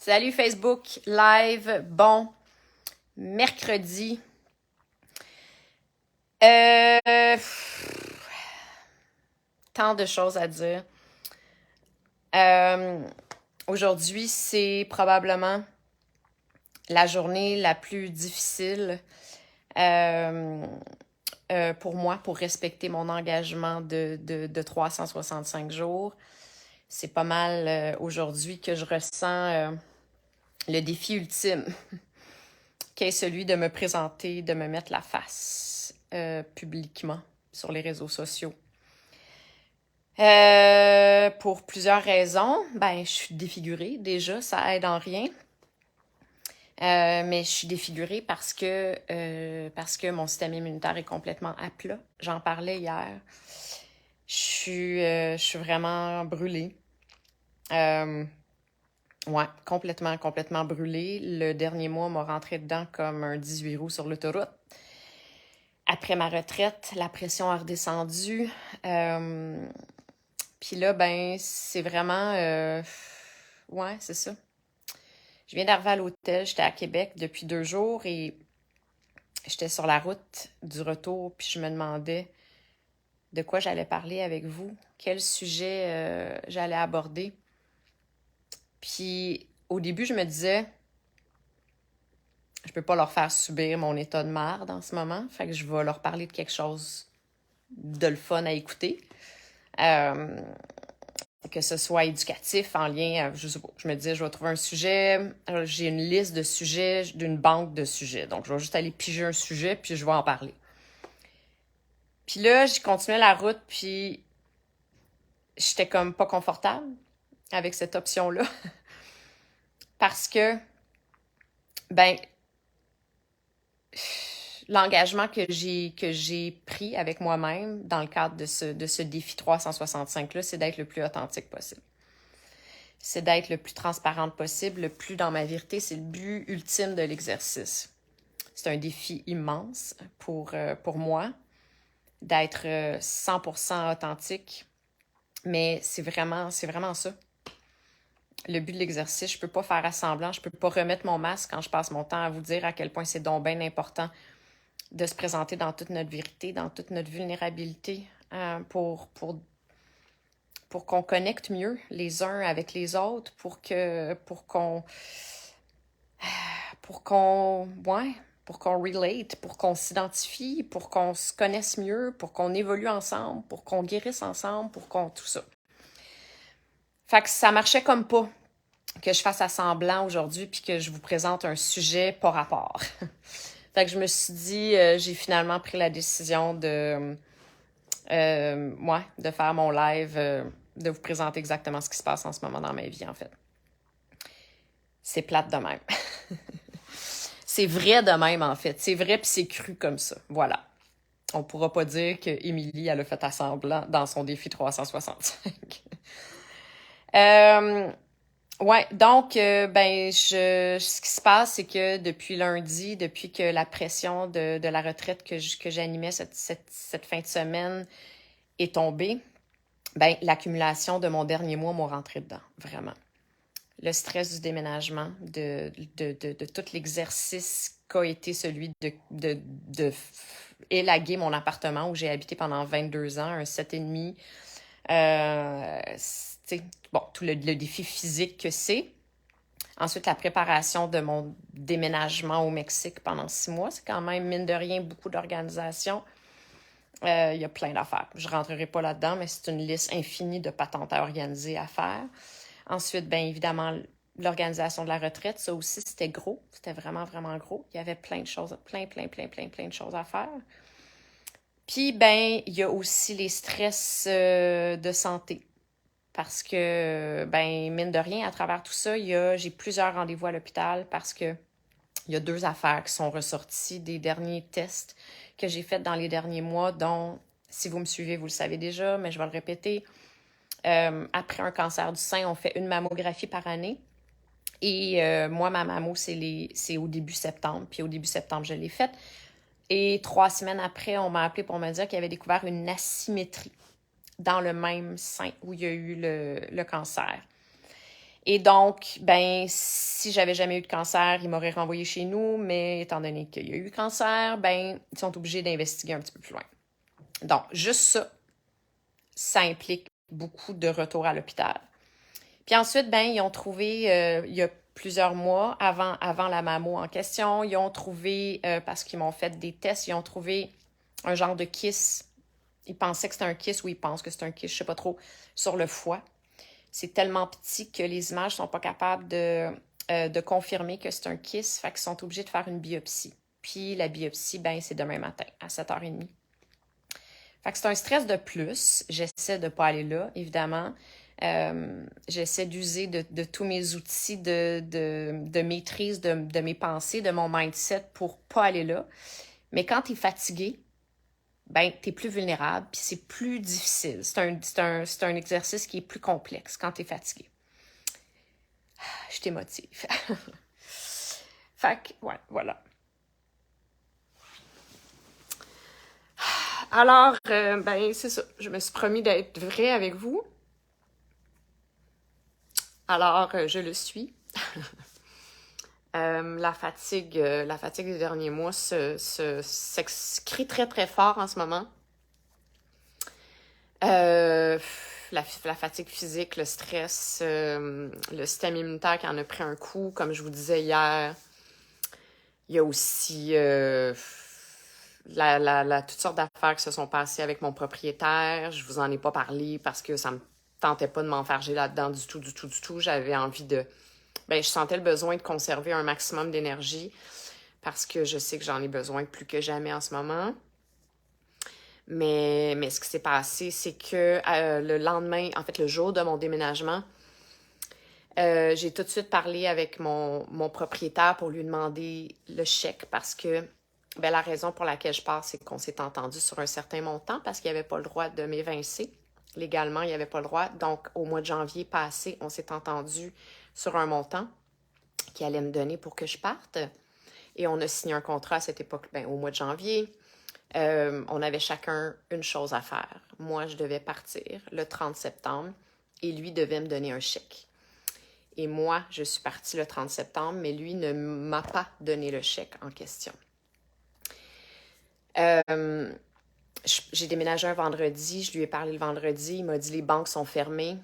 Salut Facebook Live, bon mercredi. Euh, Tant de choses à dire. Euh, Aujourd'hui, c'est probablement la journée la plus difficile euh, pour moi pour respecter mon engagement de 365 jours. C'est pas mal aujourd'hui que je ressens le défi ultime, qui est celui de me présenter, de me mettre la face publiquement sur les réseaux sociaux. Pour plusieurs raisons. Ben, je suis défigurée déjà, ça aide en rien. Mais je suis défigurée parce que mon système immunitaire est complètement à plat. J'en parlais hier. Je suis vraiment brûlée. Euh, ouais, complètement brûlée. Le dernier mois m'a rentré dedans comme un 18 roues sur l'autoroute. Après ma retraite, la pression a redescendu. Puis là, ben, c'est vraiment... ouais, c'est ça. Je viens d'arriver à l'hôtel, j'étais à Québec depuis 2 jours et j'étais sur la route du retour, puis je me demandais de quoi j'allais parler avec vous, quel sujet j'allais aborder. Puis au début, je me disais, je peux pas leur faire subir mon état de marde en ce moment, fait que je vais leur parler de quelque chose de le fun à écouter. Que ce soit éducatif, en lien, je sais pas, je me disais, je vais trouver un sujet, j'ai une liste de sujets, d'une banque de sujets, donc je vais juste aller piger un sujet, puis je vais en parler. Puis là, j'ai continué la route, puis j'étais comme pas confortable avec cette option-là, parce que, ben, l'engagement que j'ai pris avec moi-même dans le cadre de ce défi 365-là, c'est d'être le plus authentique possible. C'est d'être le plus transparente possible, le plus dans ma vérité. C'est le but ultime de l'exercice. C'est un défi immense pour moi d'être 100% authentique, mais c'est vraiment ça. Le but de l'exercice, je peux pas faire à semblant, je peux pas remettre mon masque quand je passe mon temps à vous dire à quel point c'est donc bien important de se présenter dans toute notre vérité, dans toute notre vulnérabilité, pour qu'on connecte mieux les uns avec les autres, pour qu'on relate, pour qu'on s'identifie, pour qu'on se connaisse mieux, pour qu'on évolue ensemble, pour qu'on guérisse ensemble, pour qu'on tout ça. Fait que ça marchait comme pas que je fasse à semblant aujourd'hui puis que je vous présente un sujet pas rapport. Fait que je me suis dit, j'ai finalement pris la décision de faire mon live, de vous présenter exactement ce qui se passe en ce moment dans ma vie, en fait. C'est plate de même. C'est vrai de même, en fait. C'est vrai puis c'est cru comme ça. Voilà. On pourra pas dire que Émilie, elle a fait à semblant dans son défi 365. Ouais, donc, ce qui se passe, c'est que depuis lundi, depuis que la pression de la retraite que j'animais cette fin de semaine est tombée, ben, l'accumulation de mon dernier mois m'a rentré dedans, vraiment. Le stress du déménagement, de tout l'exercice qu'a été celui de élaguer mon appartement où j'ai habité pendant 22 ans, un 7,5. Bon, tout le défi physique que c'est. Ensuite, la préparation de mon déménagement au Mexique pendant 6 mois. C'est quand même, mine de rien, beaucoup d'organisation. Il y a plein d'affaires. Je ne rentrerai pas là-dedans, mais c'est une liste infinie de patentes à organiser, à faire. Ensuite, bien évidemment, l'organisation de la retraite, ça aussi, c'était gros. C'était vraiment gros. Il y avait plein de choses, plein de choses à faire. Puis, ben, il y a aussi les stress de santé. Parce que, ben, mine de rien, à travers tout ça, j'ai plusieurs rendez-vous à l'hôpital parce que il y a 2 affaires qui sont ressorties des derniers tests que j'ai faits dans les derniers mois, dont, si vous me suivez, vous le savez déjà, mais je vais le répéter. Après un cancer du sein, on fait une mammographie par année. Et moi, ma mammo, c'est au début septembre. Puis au début septembre, je l'ai faite. Et 3 semaines après, on m'a appelé pour me dire qu'il avait découvert une asymétrie dans le même sein où il y a eu le cancer. Et donc, ben, si j'avais jamais eu de cancer, ils m'auraient renvoyé chez nous, mais étant donné qu'il y a eu cancer, ben, ils sont obligés d'investiguer un petit peu plus loin. Donc, juste ça, ça implique beaucoup de retour à l'hôpital. Puis ensuite, ben, ils ont trouvé, il y a plusieurs mois, avant la mammo en question, ils ont trouvé, parce qu'ils m'ont fait des tests, ils ont trouvé un genre de kyste. Ils pensaient que c'était un kyste ou ils pensent que c'est un kyste, je sais pas trop, sur le foie. C'est tellement petit que les images sont pas capables de confirmer que c'est un kyste, fait qu'ils sont obligés de faire une biopsie. Puis la biopsie, ben, c'est demain matin à 7h30. Fait que c'est un stress de plus. J'essaie de pas aller là, évidemment. J'essaie d'user de tous mes outils de maîtrise de mes pensées, de mon mindset pour pas aller là. Mais quand tu es fatigué, ben, tu es plus vulnérable, puis c'est plus difficile. C'est un exercice qui est plus complexe quand tu es fatigué. Je t'émotive. Fait que, ouais, voilà. Alors, ben, c'est ça. Je me suis promis d'être vraie avec vous. Alors, je le suis. La fatigue des derniers mois s'écrit très, très fort en ce moment. La fatigue physique, le stress, le système immunitaire qui en a pris un coup. Comme je vous disais hier, il y a aussi toutes sortes d'affaires qui se sont passées avec mon propriétaire. Je vous en ai pas parlé parce que ça me tentait pas de m'enfarger là-dedans du tout, du tout, du tout. J'avais envie de... Ben, je sentais le besoin de conserver un maximum d'énergie parce que je sais que j'en ai besoin plus que jamais en ce moment. Mais ce qui s'est passé, c'est que le lendemain, en fait, le jour de mon déménagement, j'ai tout de suite parlé avec mon propriétaire pour lui demander le chèque parce que ben, la raison pour laquelle je pars, c'est qu'on s'est entendu sur un certain montant parce qu'il n'y avait pas le droit de m'évincer. Légalement, il n'y avait pas le droit. Donc, au mois de janvier passé, on s'est entendu sur un montant qu'il allait me donner pour que je parte. Et on a signé un contrat à cette époque, ben, au mois de janvier. On avait chacun une chose à faire. Moi, je devais partir le 30 septembre et lui devait me donner un chèque. Et moi, je suis partie le 30 septembre, mais lui ne m'a pas donné le chèque en question. J'ai déménagé un vendredi, je lui ai parlé le vendredi, il m'a dit les banques sont fermées.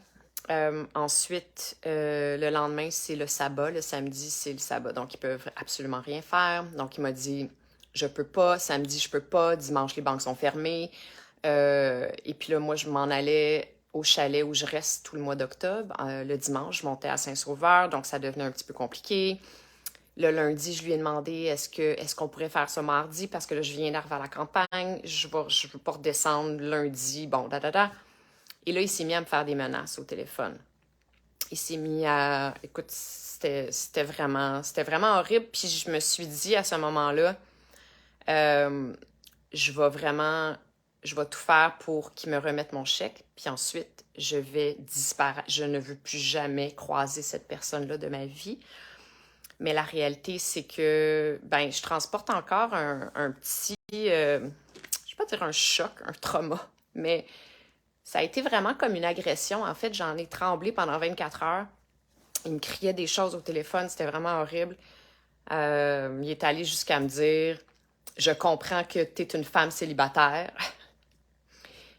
Ensuite, le lendemain, c'est le sabbat. Le samedi, c'est le sabbat. Donc, ils peuvent absolument rien faire. Donc, il m'a dit, je peux pas. Samedi, je peux pas. Dimanche, les banques sont fermées. Et puis là, moi, je m'en allais au chalet où je reste tout le mois d'octobre. Le dimanche, je montais à Saint-Sauveur, donc ça devenait un petit peu compliqué. Le lundi, je lui ai demandé est-ce qu'on pourrait faire ça mardi parce que là, je viens d'arriver à la campagne. Je veux pas redescendre lundi. Bon, Et là, il s'est mis à me faire des menaces au téléphone. Il s'est mis à... Écoute, c'était vraiment horrible. Puis je me suis dit à ce moment-là, je vais tout faire pour qu'il me remette mon chèque. Puis ensuite, je vais disparaître. Je ne veux plus jamais croiser cette personne-là de ma vie. Mais la réalité, c'est que ben, je transporte encore un petit... je ne vais pas dire un choc, un trauma, mais... Ça a été vraiment comme une agression. En fait, j'en ai tremblé pendant 24 heures. Il me criait des choses au téléphone, c'était vraiment horrible. Il est allé jusqu'à me dire « Je comprends que tu es une femme célibataire. »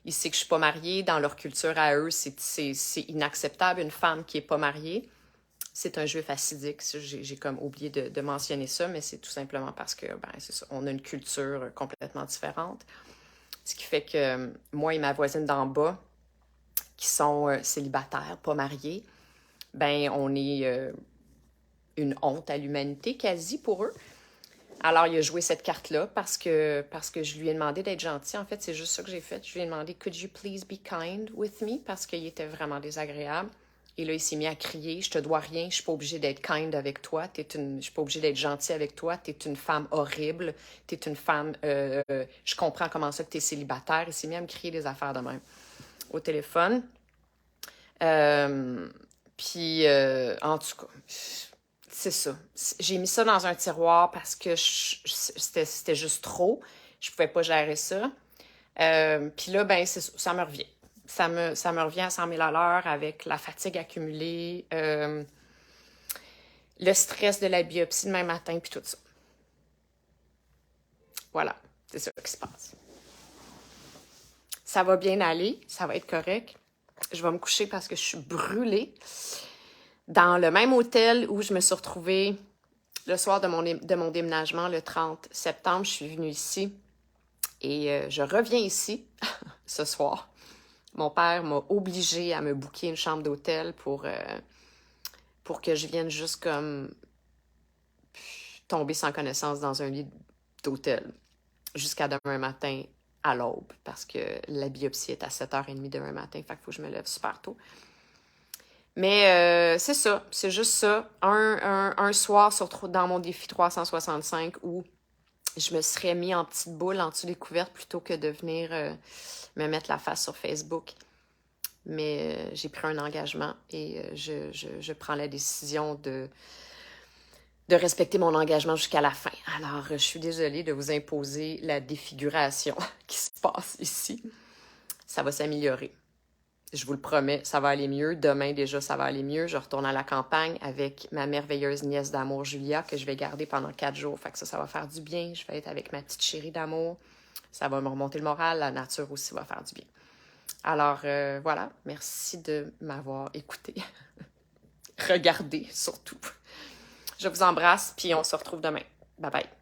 Il sait que je suis pas mariée. Dans leur culture à eux, c'est inacceptable, une femme qui est pas mariée. C'est un juif hassidique. J'ai comme oublié de mentionner ça, mais c'est tout simplement parce que, ben, c'est ça, on a une culture complètement différente. Ce qui fait que moi et ma voisine d'en bas, qui sont célibataires, pas mariés, ben on est une honte à l'humanité quasi pour eux. Alors, il a joué cette carte-là parce que je lui ai demandé d'être gentil. En fait, c'est juste ça que j'ai fait. Je lui ai demandé « Could you please be kind with me? » parce qu'il était vraiment désagréable. Et là, il s'est mis à crier « Je te dois rien, je suis pas obligée d'être kind avec toi. Je suis pas obligée d'être gentil avec toi. T'es une femme horrible. T'es une femme... je comprends comment ça que t'es célibataire. » Il s'est mis à me crier des affaires de même au téléphone. Puis, en tout cas, c'est ça. J'ai mis ça dans un tiroir parce que c'était juste trop. Je pouvais pas gérer ça. Puis là, ben, ça me revient. ça me revient à 100 000 à l'heure avec la fatigue accumulée, le stress de la biopsie demain matin, puis tout ça. Voilà, c'est ça qui se passe. Ça va bien aller, ça va être correct. Je vais me coucher parce que je suis brûlée. Dans le même hôtel où je me suis retrouvée le soir de mon déménagement, le 30 septembre, je suis venue ici et je reviens ici ce soir. Mon père m'a obligée à me booker une chambre d'hôtel pour que je vienne juste comme tomber sans connaissance dans un lit d'hôtel jusqu'à demain matin à l'aube parce que la biopsie est à 7h30 demain matin, fait qu'il faut que je me lève super tôt. Mais c'est ça, c'est juste ça. Un soir dans mon défi 365 où je me serais mis en petite boule en dessous des couvertes plutôt que de venir me mettre la face sur Facebook. Mais j'ai pris un engagement et je prends la décision de respecter mon engagement jusqu'à la fin. Alors, je suis désolée de vous imposer la défiguration qui se passe ici. Ça va s'améliorer. Je vous le promets, ça va aller mieux. Demain, déjà, ça va aller mieux. Je retourne à la campagne avec ma merveilleuse nièce d'amour, Julia, que je vais garder pendant 4 jours. Fait que ça va faire du bien. Je vais être avec ma petite chérie d'amour. Ça va me remonter le moral. La nature aussi va faire du bien. Alors, voilà. Merci de m'avoir écouté. Regardez, surtout. Je vous embrasse, puis on se retrouve demain. Bye bye.